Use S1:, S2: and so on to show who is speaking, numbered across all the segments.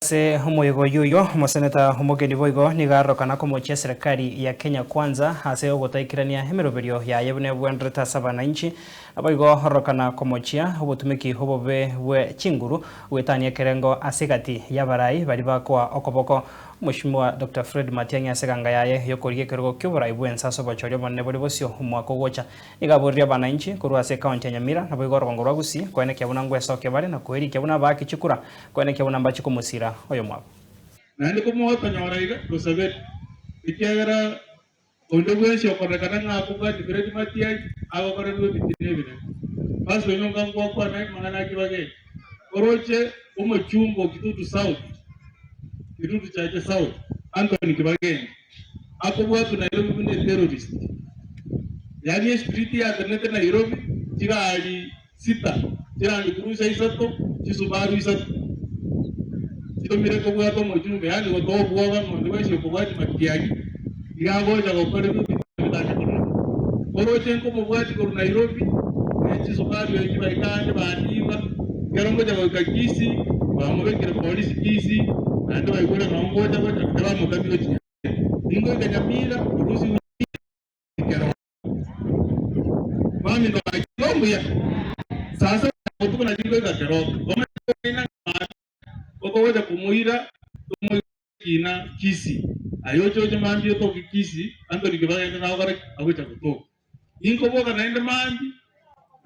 S1: ase homoigo yuyo moseneta homogeni boigo nigarokana komochia serikali ya Kenya Kwanza ase ogotaikirania emeroberio ya yebune bwenreta sabananchi aboigo horokana komochia obotumiki obobe bwe chinguru gwetania kerengo asegati yabarai bari bakwa okoboko Mheshimiwa Dr. Fred Matiang'i aseganga yaye yokorie kerogo kyoborai bwensaso bochorio bonne bori bosio omwaka ogocha igaburria bananchi kurwa ase county ya Nyamira nabo igorgongo rwa Gusii kwene kyabuna ngwesoke bare na kweri kyabuna baki chikura kwene kyabuna mbachi kumusira oyo mwabo
S2: nandi kumwota nyoraiga kusabet ikyagara ondo bwensho korekana ngakuga Fred Matiang'i abo kore bwe bitinebire baso nyonga ngwakwa na mangana kibage oroche umuchumbo kitutu south kitutu chaje south Anthony Kibageni hapo watu Nairobi bunde terrorist yani street ya internet Nairobi jira ali sita jira ali kurusha isato jisubaru isato jitomire ko bwato mujumbe yani wato bwaga ndo wese ko bwati Matiang'i igangoja ko kore bitata oroche ko bwati ko Nairobi jisubaru yajiba ikande bandiba garongoja ko kagisi bamubekere polisi kisi ando baigura naongoza kwa takaba mukabiro chinya ingo Nyamira urusi ukero mami ndo ayombo ya sasa otuko na jingo za kero koma ina oko wada kumuira kina kisi ayocho je mambi to kisi ando ligibaya na ogara agocha kuto ingo boga naenda mambi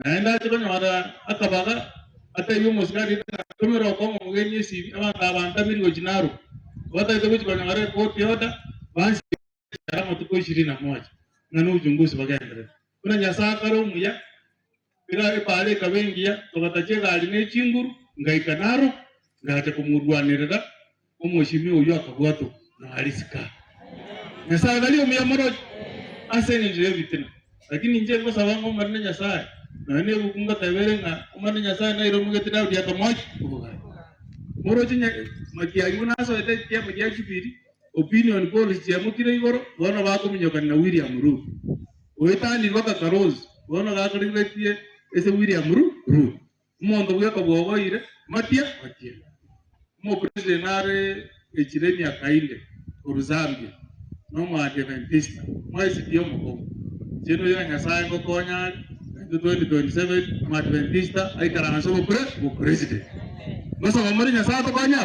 S2: naenda chiko nyara akabaga ata yumo sigari tumero ko mugeni si abanta biri gojinaro wata ito kuchiko nyare ko yoda basi kama tuko 21 na uchunguzi bagaendere kuna nyasa karo muya bila pale kabengia tokatache gali ne chinguru ngaikanaro ngaje kumurwanirira umushimi uyo akabwato na alisika nyasa gali muya moro aseni je bitina lakini nje ngo sabango marne nyasa na ne bukunga taberenga marne nyasa na iro mugetira udi atamoch moro chinya Matiang'i unaso ete kia mujia kibiri opinion polls ya mukire igoro bona bako munyoka na William Ruto oetani baka Karozi bona gakoriretie ese William Ruto mondo bwa kabwogo ire Matia mo president are echireni akainde uruzambia no ma Adventista mwezi dio mko jeno ya nyasaye ngo konya 2027 ma Adventista aikara naso president basa wamari nyasaye to konya